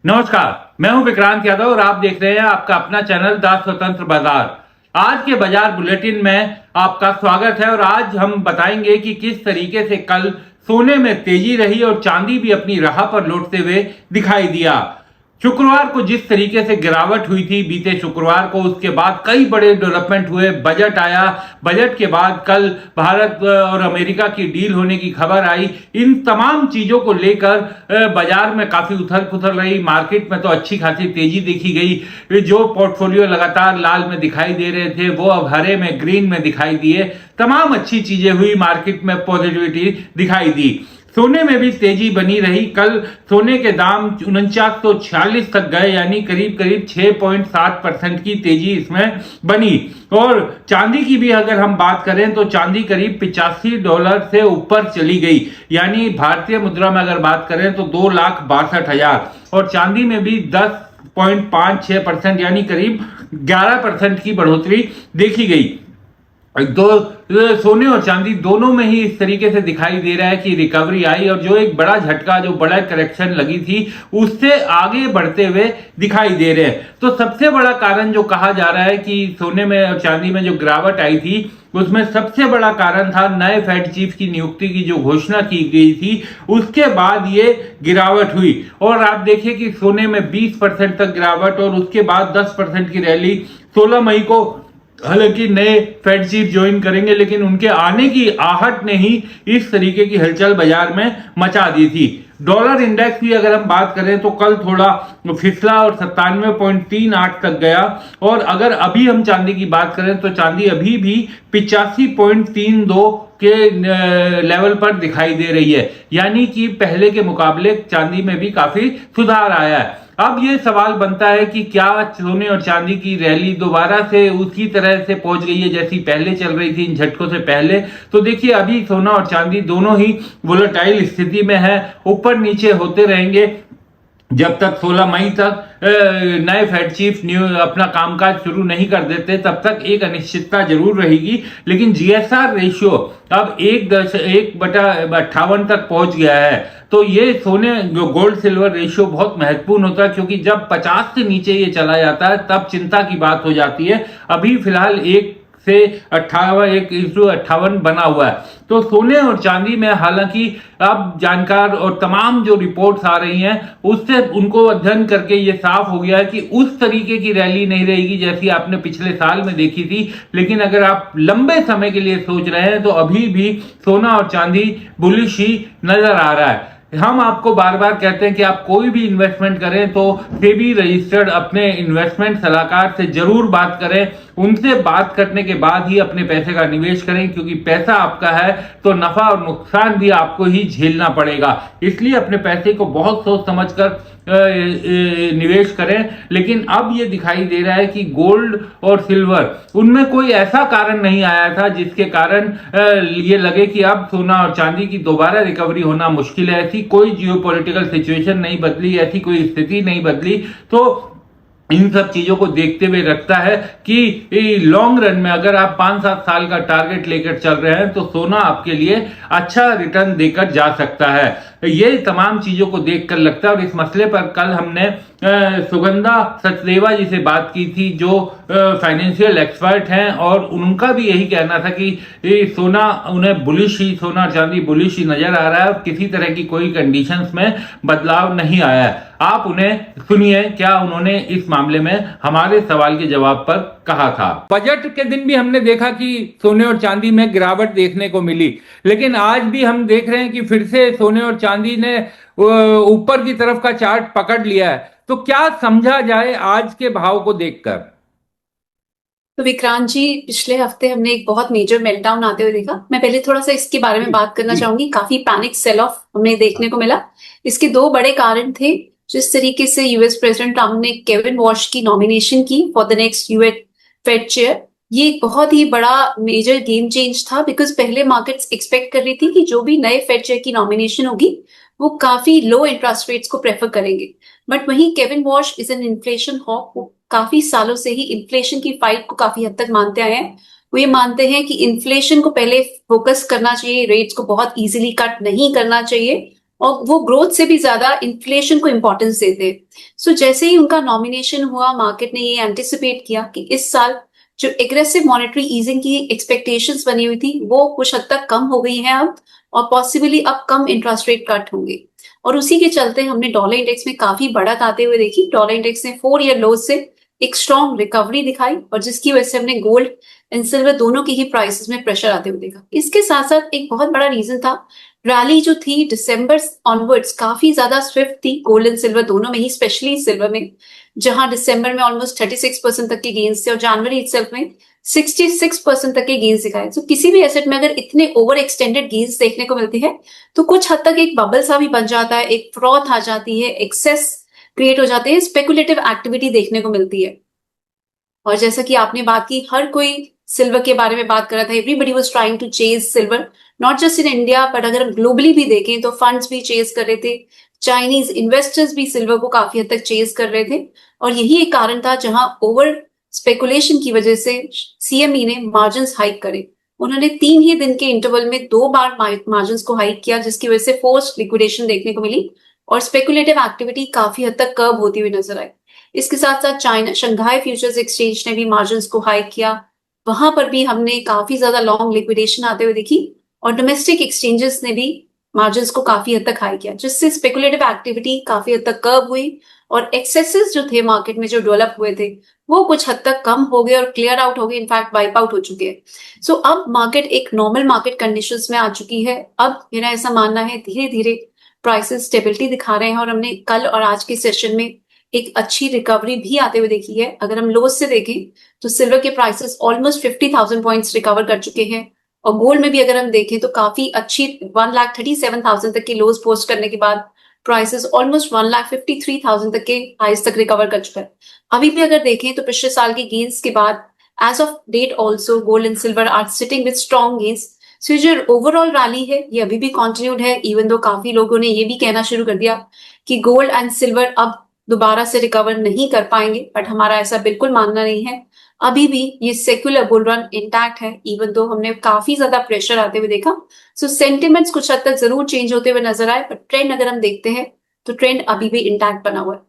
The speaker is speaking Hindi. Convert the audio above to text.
नमस्कार, मैं हूं विक्रांत यादव और आप देख रहे हैं आपका अपना चैनल द स्वतंत्र बाजार। आज के बाजार बुलेटिन में आपका स्वागत है और आज हम बताएंगे कि किस तरीके से कल सोने में तेजी रही और चांदी भी अपनी राह पर लौटते हुए दिखाई दिया। शुक्रवार को जिस तरीके से गिरावट हुई थी बीते शुक्रवार को, उसके बाद कई बड़े डेवलपमेंट हुए। बजट आया, बजट के बाद कल भारत और अमेरिका की डील होने की खबर आई। इन तमाम चीजों को लेकर बाजार में काफी उथल पुथल रही। मार्केट में तो अच्छी खासी तेजी देखी गई। जो पोर्टफोलियो लगातार लाल में दिखाई दे रहे थे वो अब हरे में, ग्रीन में दिखाई दिए। तमाम अच्छी चीजें हुई, मार्केट में पॉजिटिविटी दिखाई दी। सोने में भी तेजी बनी रही। कल सोने के दाम 4946 तक गए, यानी करीब करीब 6.7% की तेजी इसमें बनी। और चांदी की भी अगर हम बात करें तो चांदी करीब $85 से ऊपर चली गई, यानी भारतीय मुद्रा में अगर बात करें तो 2,62,000। और चांदी में भी 10.56% यानी करीब 11% की बढ़ोतरी देखी गई। सोने और चांदी दोनों में ही इस तरीके से दिखाई दे रहा है कि रिकवरी आई और जो एक बड़ा झटका, जो बड़ा करेक्शन लगी थी, उससे आगे बढ़ते हुए दिखाई दे रहे हैं। तो सबसे बड़ा कारण जो कहा जा रहा है कि सोने में और चांदी में जो गिरावट आई थी, उसमें सबसे बड़ा कारण था नए फेड चीफ की नियुक्ति की जो घोषणा की गई थी, उसके बाद ये गिरावट हुई। और आप देखिए कि सोने में 20% तक गिरावट और उसके बाद 10% की रैली 16 मई को। हालांकि नए फेड चीफ ज्वाइन करेंगे, लेकिन उनके आने की आहट ने ही इस तरीके की हलचल बाजार में मचा दी थी। डॉलर इंडेक्स की अगर हम बात करें तो कल थोड़ा फिसला और 97.38 तक गया। और अगर अभी हम चांदी की बात करें तो चांदी अभी भी 85.32 के लेवल पर दिखाई दे रही है, यानी कि पहले के मुकाबले चांदी में भी काफी सुधार आया है। अब ये सवाल बनता है कि क्या सोने और चांदी की रैली दोबारा से उसी तरह से पहुंच गई है जैसी पहले चल रही थी इन झटकों से पहले। तो देखिए, अभी सोना और चांदी दोनों ही वोलेटाइल स्थिति में है, ऊपर नीचे होते रहेंगे जब तक 16 मई तक नए फेड चीफ अपना कामकाज शुरू नहीं कर देते। तब तक एक अनिश्चितता जरूर रहेगी। लेकिन जीएसआर रेशियो अब 1/58 तक पहुंच गया है। तो ये सोने जो गोल्ड सिल्वर रेशियो बहुत महत्वपूर्ण होता है, क्योंकि जब 50 से नीचे ये चला जाता है तब चिंता की बात हो जाती है। अभी फिलहाल 1 से 1:58 बना हुआ है। तो सोने और चांदी में हालांकि अब जानकार और तमाम जो रिपोर्ट्स आ रही हैं उससे उनको अध्ययन करके ये साफ हो गया है कि उस तरीके की रैली नहीं रहेगी जैसी आपने पिछले साल में देखी थी। लेकिन अगर आप लंबे समय के लिए सोच रहे हैं तो अभी भी सोना और चांदी बुलिश ही नजर आ रहा है। हम आपको बार बार कहते हैं कि आप कोई भी इन्वेस्टमेंट करें तो सेबी रजिस्टर्ड अपने इन्वेस्टमेंट सलाहकार से जरूर बात करें। उनसे बात करने के बाद ही अपने पैसे का निवेश करें, क्योंकि पैसा आपका है तो नफा और नुकसान भी आपको ही झेलना पड़ेगा। इसलिए अपने पैसे को बहुत सोच समझकर निवेश करें। लेकिन अब ये दिखाई दे रहा है कि गोल्ड और सिल्वर, उनमें कोई ऐसा कारण नहीं आया था जिसके कारण ये लगे कि अब सोना और चांदी की दोबारा रिकवरी होना मुश्किल है। ऐसी कोई जियोपॉलिटिकल सिचुएशन नहीं बदली, ऐसी कोई स्थिति नहीं बदली। तो इन सब चीजों को देखते हुए रखता है कि लॉन्ग रन में अगर आप 5-7 साल का टारगेट लेकर चल रहे हैं तो सोना आपके लिए अच्छा रिटर्न देकर जा सकता है। ये तमाम चीजों को देखकर लगता है। और इस मसले पर कल हमने सुगंधा सचदेवा जी से बात की थी, जो फाइनेंशियल एक्सपर्ट हैं, और उनका भी यही कहना था कि सोना उन्हें बुलिश ही, सोना चांदी बुलिश ही नजर आ रहा है और किसी तरह की कोई कंडीशंस में बदलाव नहीं आया है। आप उन्हें सुनिए क्या उन्होंने इस मामले में हमारे सवाल के जवाब पर कहा था। बजट के दिन भी हमने देखा कि सोने और चांदी में गिरावट देखने को मिली, लेकिन आज भी हम देख रहे हैं कि फिर से सोने और चांदी ने ऊपर की तरफ का चार्ट पकड़ लिया है। तो क्या समझा जाए आज के भाव को देखकर? तो विक्रांत जी, पिछले हफ्ते हमने एक बहुत मेजर मेल्टडाउन आते हुए देखा। मैं पहले थोड़ा सा इसके बारे में बात करना चाहूंगी। काफी पैनिक सेल ऑफ हमें देखने को मिला। इसके दो बड़े कारण थे। जिस तरीके से यूएस प्रेसिडेंट ट्रम्प ने केविन वॉश की नॉमिनेशन की for the next US Fed chair, ये एक बहुत ही बड़ा मेजर गेम चेंज था। बिकॉज पहले मार्केट्स एक्सपेक्ट कर रही थी कि जो भी नए फेड चेयर की नॉमिनेशन होगी वो काफी लो इंटरेस्ट रेट्स को प्रेफर करेंगे। बट वहीं Kevin Warsh is an inflation hawk. वो काफी सालों से ही इन्फ्लेशन की फाइट को काफी हद तक मानते आए हैं। वो ये मानते हैं कि इन्फ्लेशन को पहले फोकस करना चाहिए, रेट्स को बहुत इजीली कट नहीं करना चाहिए। और वो ग्रोथ से भी ज्यादा इन्फ्लेशन को इंपॉर्टेंस देते हैं। सो जैसे ही उनका नॉमिनेशन हुआ, मार्केट ने ये एंटिसिपेट किया कि इस साल जो एग्रेसिव मॉनेटरी ईजिंग की एक्सपेक्टेशंस बनी हुई थी वो कुछ हद तक कम हो गई हैं अब, और पॉसिबली अब कम इंटरेस्ट रेट कट होंगे। और उसी के चलते हमने डॉलर इंडेक्स में काफी बढ़त आते हुए देखी। डॉलर इंडेक्स ने 4 ईयर लो से एक स्ट्रॉन्ग रिकवरी दिखाई, और जिसकी वजह से हमने गोल्ड एंड सिल्वर दोनों की ही प्राइसेस में प्रेशर आते हुए देखा। इसके साथ साथ एक बहुत बड़ा रीजन था, रैली जो थी दिसंबर ऑनवर्ड्स काफी ज्यादा स्विफ्ट थी गोल्ड एंड सिल्वर दोनों में ही, स्पेशली सिल्वर में, जहां दिसंबर में ऑलमोस्ट 36% तक के गेन्स थे और जनवरी इटसेल्फ में 66% तक के गेन्स दिखाए। तो किसी भी एसेट में अगर इतने ओवर एक्सटेंडेड गेन्स देखने को मिलती है तो कुछ हद तक एक बबल सा भी बन जाता है, एक फ्रॉथ आ जाती है, एक्सेस क्रिएट हो जाते हैं, स्पेकुलेटिव एक्टिविटी देखने को मिलती है। और जैसा कि आपने बात की, हर कोई सिल्वर के बारे में बात कर रहा था, everybody was trying to chase silver, not just in India but अगर हम ग्लोबली भी देखें तो फंड्स भी चेज कर रहे थे, चाइनीज इन्वेस्टर्स भी सिल्वर को काफी हद तक चेज कर रहे थे। और यही एक कारण था जहां ओवर स्पेकुलेशन की वजह से सीएमई ने मार्जिन हाइक करे। उन्होंने 3 ही दिन के इंटरवल में 2 बार मार्जिन को हाइक किया, जिसकी वजह से फोर्स्ड लिक्विडेशन देखने को मिली और स्पेकुलेटिव एक्टिविटी काफी हद तक कर्ब होती हुई नजर आई। इसके साथ साथ चाइना शंघाई फ्यूचर्स एक्सचेंज ने भी मार्जिन को हाइक किया, वहां पर भी हमने काफी ज्यादा लॉन्ग लिक्विडेशन आते हुए देखी, और डोमेस्टिक एक्सचेंजेस ने भी मार्जिन को काफी हद तक हाई किया, जिससे स्पेकुलेटिव एक्टिविटी काफी हद तक कर्ब हुई और एक्सेसेस जो थे मार्केट में जो डेवलप हुए थे वो कुछ हद तक कम हो गए और क्लियर आउट हो गए, इनफैक्ट वाइप आउट हो चुके हैं। सो अब मार्केट एक नॉर्मल मार्केट कंडीशंस में आ चुकी है। अब मेरा ऐसा मानना है धीरे धीरे प्राइसेस स्टेबिलिटी दिखा रहे हैं, और हमने कल और आज के सेशन में एक अच्छी रिकवरी भी आते हुए देखी है। अगर हम लोज से देखें तो सिल्वर के प्राइसेस ऑलमोस्ट 50,000 पॉइंट्स रिकवर कर चुके हैं, और गोल्ड में भी अगर हम देखें तो काफी अच्छी 1,37,000 तक की लोज पोस्ट करने के बाद प्राइसेस ऑलमोस्ट 1,53,000 तक के हाइस तक रिकवर कर चुका है। अभी भी अगर देखें तो पिछले साल के गेन्स के बाद as of date also gold and silver are sitting with strong gains. So जो ओवरऑल रैली है ये अभी भी कंटिन्यूड है, इवन दो काफी लोगों ने ये भी कहना शुरू कर दिया कि गोल्ड एंड सिल्वर अब दोबारा से रिकवर नहीं कर पाएंगे, बट हमारा ऐसा बिल्कुल मानना नहीं है। अभी भी ये सेक्युलर बुल रन इंटैक्ट है, इवन दो हमने काफी ज्यादा प्रेशर आते हुए देखा। सो सेंटिमेंट्स कुछ हद तक जरूर चेंज होते हुए नजर आए, बट ट्रेंड अगर हम देखते हैं तो ट्रेंड अभी भी इंटैक्ट बना हुआ है।